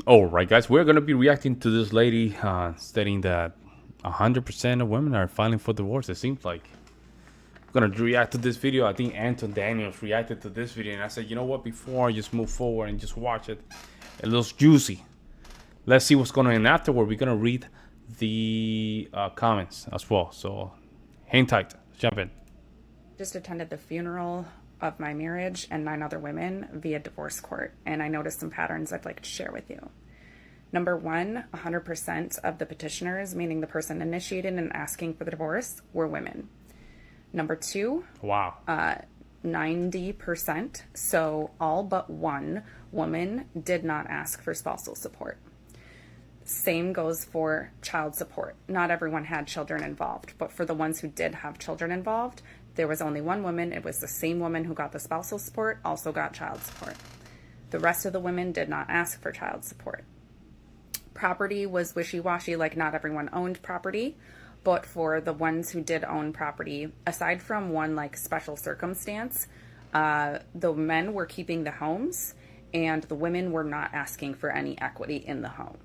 All right, guys, we're going to be reacting to this lady stating that 100% of women are filing for divorce. It seems like I'm going to react to this video. I think Anton Daniels reacted to this video, and I said, you know what, before I just move forward and just watch it, it looks juicy. Let's see what's going on. And afterward, we're going to read the comments as well. So hang tight. Let's jump in. Just attended the funeral of my marriage and 9 other women via divorce court, and I noticed some patterns I'd like to share with you. Number one, 100% of the petitioners, meaning the person initiating and asking for the divorce, were women. Number two, Wow. 90%, so all but one woman did not ask for spousal support. Same goes for child support. Not everyone had children involved, but for the ones who did have children involved, there was only one woman. It was the same woman who got the spousal support, also got child support. The rest of the women did not ask for child support. Property was wishy-washy, like not everyone owned property, but for the ones who did own property, aside from one like special circumstance, the men were keeping the homes and the women were not asking for any equity in the home.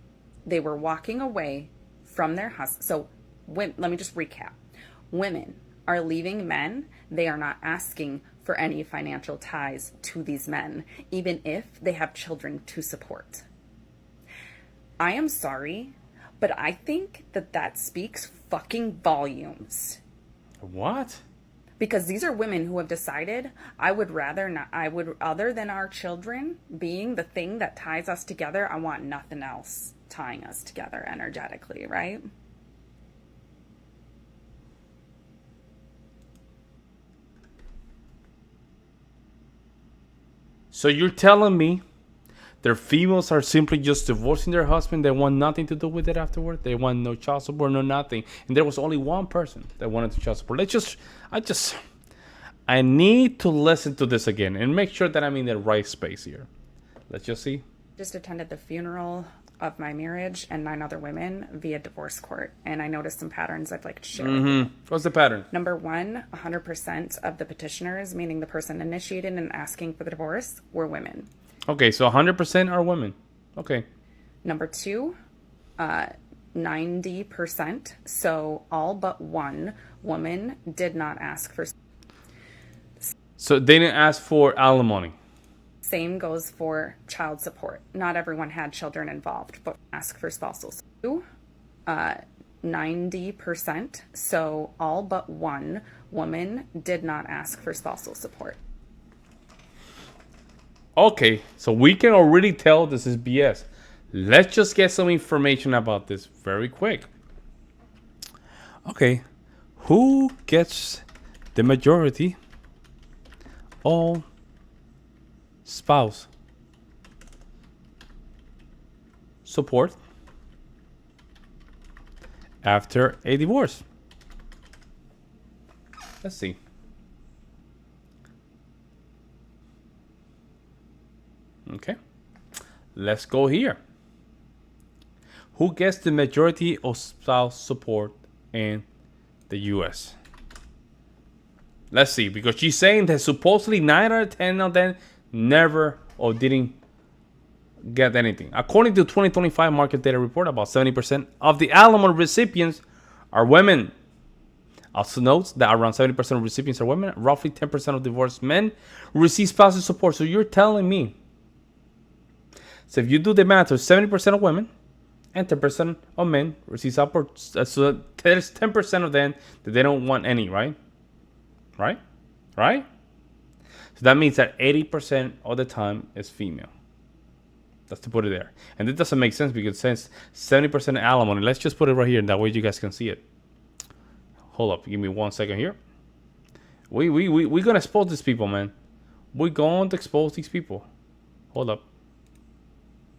They were walking away from their husband. So let me just recap. Women are leaving men. They are not asking for any financial ties to these men, even if they have children to support. I am sorry, but I think that speaks fucking volumes. What? Because these are women who have decided, other than our children being the thing that ties us together, I want nothing else tying us together energetically, right? So you're telling me their females are simply just divorcing their husband? They want nothing to do with it afterward. They want no child support, no nothing. And there was only one person that wanted to child support. I need to listen to this again and make sure that I'm in the right space here. Let's just see. Just attended the funeral of my marriage and 9 other women via divorce court, and I noticed some patterns I'd like to share with you. What's the pattern? Number one, 100% of the petitioners, meaning the person initiating and asking for the divorce, were women. Okay, so 100% are women. Okay. Number two, 90%, so all but one woman did not ask for. So they didn't ask for alimony. Same goes for child support. Not everyone had children involved, but ask for spousal support. 90%, so all but one woman did not ask for spousal support. Okay, so we can already tell this is BS. Let's just get some information about this very quick. Okay, who gets the majority? All spouse support after a divorce. Let's see. Okay, let's go here. Who gets the majority of spouse support in the US? Let's see, because she's saying that supposedly 9 out of 10 of them never or didn't get anything. According to 2025 market data report, about 70% of the alimony recipients are women. Also notes that around 70% of recipients are women. Roughly 10% of divorced men receive spousal support. So you're telling me, so if you do the math, there's 70% of women and 10% of men receive support. So there's 10% of them that they don't want any, right? Right? So that means that 80% of the time is female. That's to put it there. And it doesn't make sense because since 70% alimony, let's just put it right here. That way you guys can see it. Hold up. Give me 1 second here. We're going to expose these people, man. We're going to expose these people. Hold up.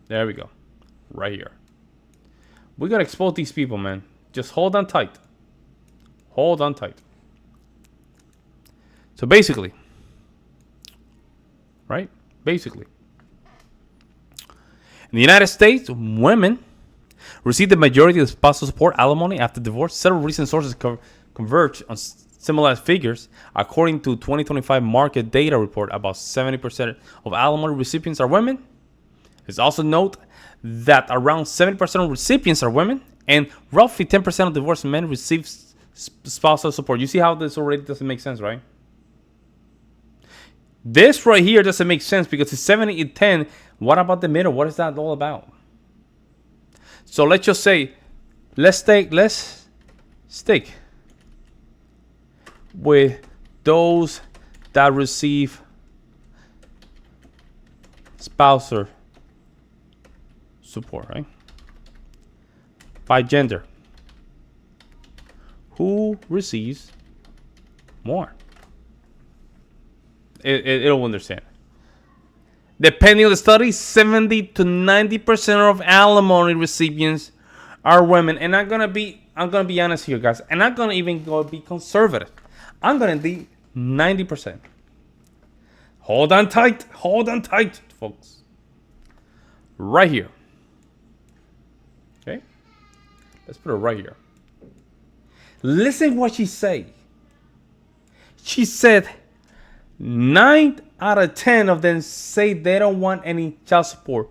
There we go. Right here. We're going to expose these people, man. Just hold on tight. Hold on tight. So basically, right? Basically, in the United States, women receive the majority of spousal support alimony after divorce. Several recent sources converge on similar figures. According to 2025 market data report, about 70% of alimony recipients are women. It's also note that around 70% of recipients are women, and roughly 10% of divorced men receive spousal support. You see how this already doesn't make sense, right? This right here doesn't make sense because it's 70 and 10. What about the middle? What is that all about? So let's just say, let's stick with those that receive spousal support, right? By gender. Who receives more? It'll understand. Depending on the study, 70 to 90% of alimony recipients are women. And I'm gonna be honest here, guys. And I'm gonna even go be conservative. I'm gonna be 90%. Hold on tight, folks. Right here. Okay? Let's put it right here. Listen what she said. She said 9 out of 10 of them say they don't want any child support.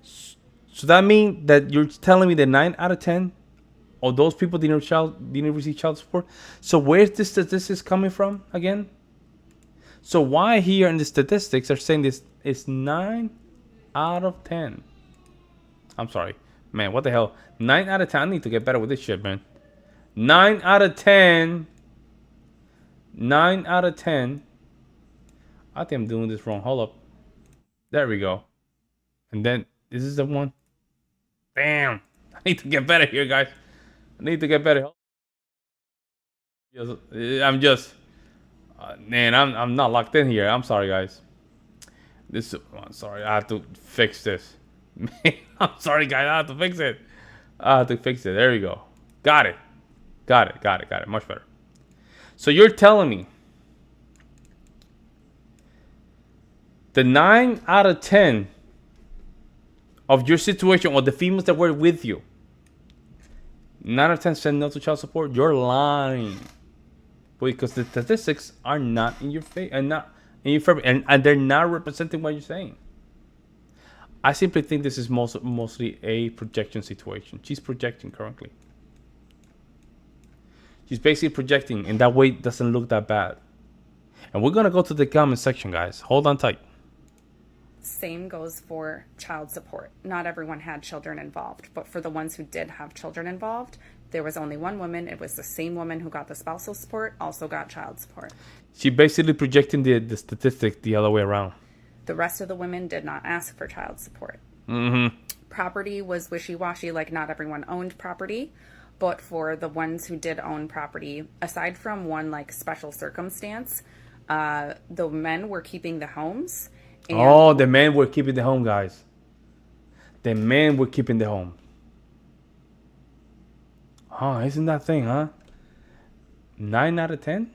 So that means that you're telling me that 9 out of 10 of those people didn't receive child support. So where's this statistics coming from again? So why here in the statistics are saying this is 9 out of 10? I'm sorry, man. What the hell? 9 out of 10. I need to get better with this shit, man. 9 out of 10. 9 out of 10. I think I'm doing this wrong. Hold up. There we go. And then this is the one. Bam. I need to get better here, guys. I need to get better. I'm just, man. I'm not locked in here. I'm sorry, guys. I'm sorry. I have to fix this. I'm sorry, guys. I have to fix it. There we go. Got it. Much better. So you're telling me the 9 out of 10 of your situation or the females that were with you, 9 out of 10 said no to child support? You're lying. Because the statistics are not in your face and not in your favor, and they're not representing what you're saying. I simply think this is mostly a projection situation. She's projecting currently. She's basically projecting, and that way it doesn't look that bad. And we're gonna go to the comment section, guys. Hold on tight. Same goes for child support. Not everyone had children involved, but for the ones who did have children involved, there was only one woman. It was the same woman who got the spousal support, also got child support. She basically projecting the statistic the other way around. The rest of the women did not ask for child support. Mm-hmm. Property was wishy-washy, like not everyone owned property, but for the ones who did own property, aside from one like special circumstance, the men were keeping the homes. And the men were keeping the home, guys. The men were keeping the home. Isn't that thing, huh? 9 out of 10?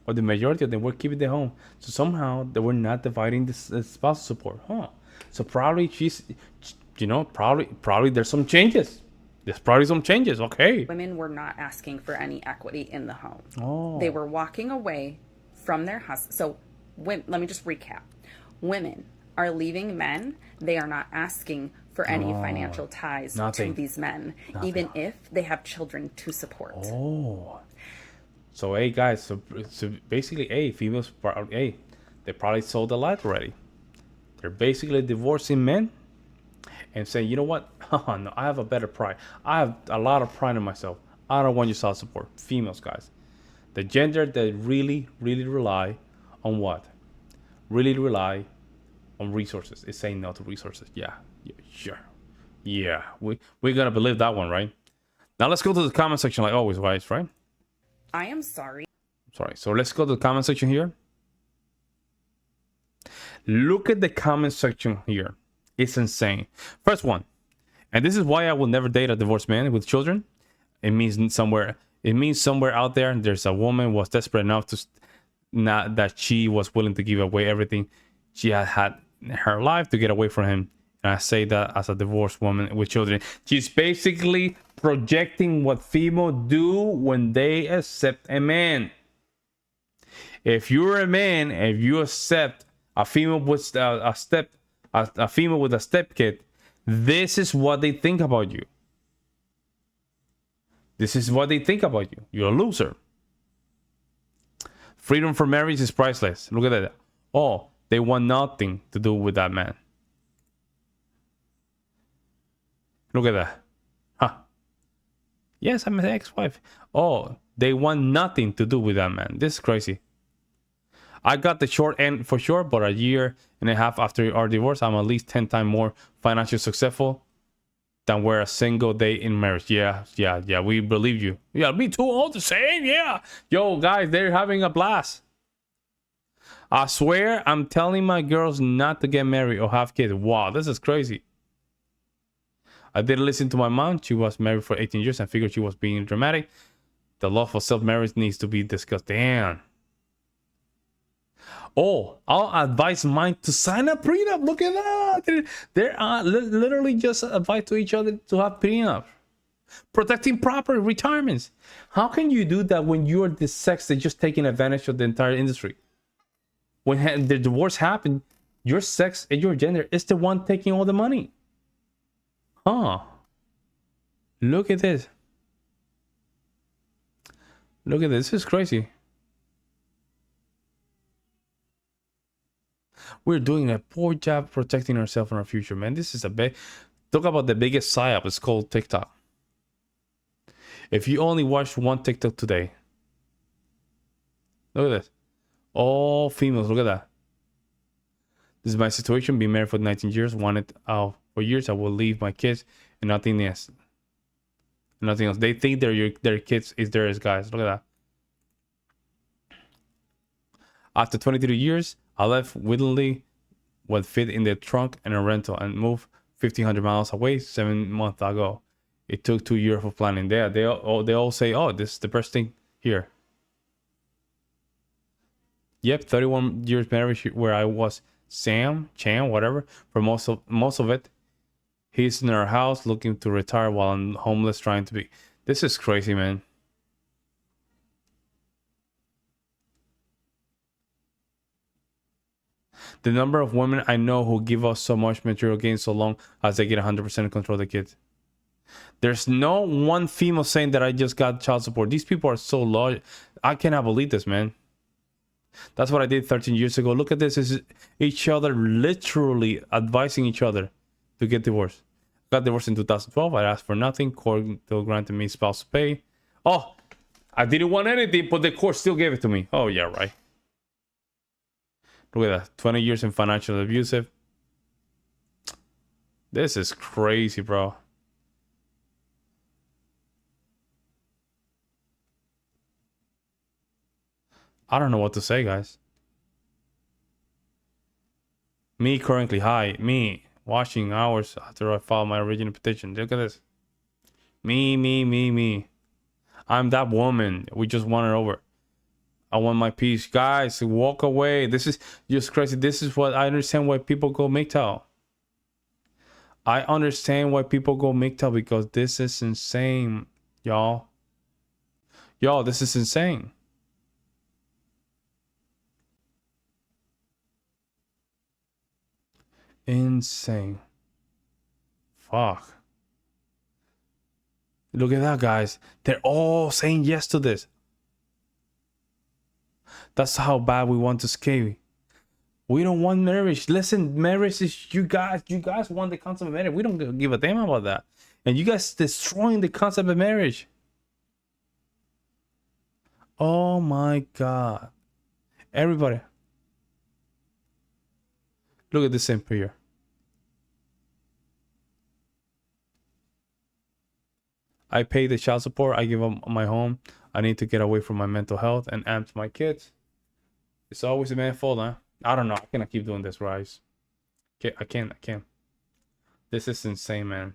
Or the majority of them were keeping the home. So somehow they were not dividing the spousal support, So probably probably there's some changes. There's probably some changes, okay. Women were not asking for any equity in the home. Oh. They were walking away from their husband. So let me just recap. Women are leaving men. They are not asking for any financial ties to these men, even if they have children to support. Oh. So, hey, guys, so basically, females, they probably sold the light already. They're basically divorcing men and saying, you know what? No, I have a better pride. I have a lot of pride in myself. I don't want your child support. Females, guys. The gender that really, really rely on what? Really rely on resources. It's saying no to resources. Yeah, sure. Yeah, we're going to believe that one, right? Now, let's go to the comment section like always, guys, right? I am sorry. So let's go to the comment section here. Look at the comment section here. It's insane. First one, and this is why I will never date a divorced man with children. It means somewhere out there there's a woman was desperate enough to not that she was willing to give away everything she had in her life to get away from him. And I say that as a divorced woman with children. She's basically projecting what females do when they accept a man. If you're a man, if you accept a female with a step kid, This is what they think about you. This is what they think about you. You're a loser. Freedom for marriage is priceless. Look at that. Oh, they want nothing to do with that man. Look at that. Huh. Yes, I'm an ex-wife. Oh, they want nothing to do with that man. This is crazy. I got the short end for sure, but a year and a half after our divorce, I'm at least 10 times more financially successful than we're a single day in marriage. Yeah, we believe you. Yeah, me too, all the same, yeah. Yo, guys, they're having a blast. I swear, I'm telling my girls not to get married or have kids. Wow, this is crazy. I did listen to my mom. She was married for 18 years and figured she was being dramatic. The law for self-marriage needs to be discussed. Damn. Oh, I'll advise mine to sign a prenup. Look at that. They're literally just advice to each other to have prenup. Protecting proper retirements. How can you do that when you're the sex that's just taking advantage of the entire industry? When the divorce happened, your sex and your gender is the one taking all the money. Huh. Look at this. Look at this. This is crazy. We're doing a poor job protecting ourselves and our future, man. This is a big... Talk about the biggest psyop. It's called TikTok. If you only watch one TikTok today... Look at this. All females. Look at that. This is my situation. Been married for 19 years. Wanted out for years. I will leave my kids and nothing else. Nothing else. They think their kids is theirs, guys. Look at that. After 23 years, I left willingly what fit in the trunk and a rental and moved 1,500 miles away 7 months ago. It took 2 years of planning. They all say, oh, this is the best thing here. Yep, 31 years marriage where I was Chan, whatever, for most of it. He's in our house looking to retire while I'm homeless trying to be. This is crazy, man. The number of women I know who give us so much material gain so long as they get 100% control of the kids. There's no one female saying that I just got child support. These people are so low. I cannot believe this, man. That's what I did 13 years ago. Look at this. This is each other literally advising each other to get divorced. Got divorced in 2012. I asked for nothing. Court still granted me spousal pay. Oh, I didn't want anything, but the court still gave it to me. Oh, yeah, right. Look at that. 20 years in financial abusive. This is crazy, bro. I don't know what to say, guys. Me currently high. Me watching hours after I filed my original petition. Look at this. Me. I'm that woman. We just want it over. I want my peace. Guys, walk away. This is just crazy. This is what I understand why people go MGTOW. I understand why people go MGTOW because this is insane, y'all. Y'all, this is insane. Insane. Fuck. Look at that, guys. They're all saying yes to this. That's how bad we want to scale. We don't want marriage. Listen, marriage is you guys want the concept of marriage. We don't give a damn about that. And you guys destroying the concept of marriage. Oh my God. Everybody. Look at this simp here. I pay the child support. I give up my home. I need to get away from my mental health and amp my kids. It's always a man's fault, huh? I don't know. I cannot keep doing this, Rise. I can't. This is insane, man.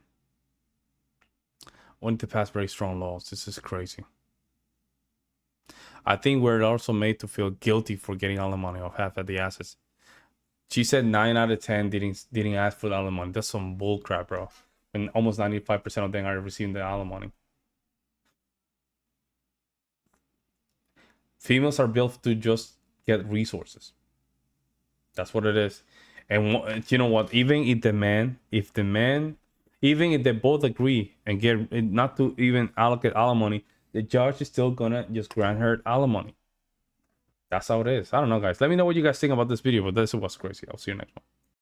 We need to pass very strong laws. This is crazy. I think we're also made to feel guilty for getting alimony of half of the assets. She said 9 out of 10 didn't ask for the alimony. That's some bull crap, bro. And almost 95% of them are receiving the alimony. Females are built to just get resources. That's what it is. And you know what? Even if the man Even if they both agree and get not to even allocate alimony, the judge is still gonna just grant her alimony. That's how it is. I don't know, guys. Let me know what you guys think about this video, but this was crazy. I'll see you next one.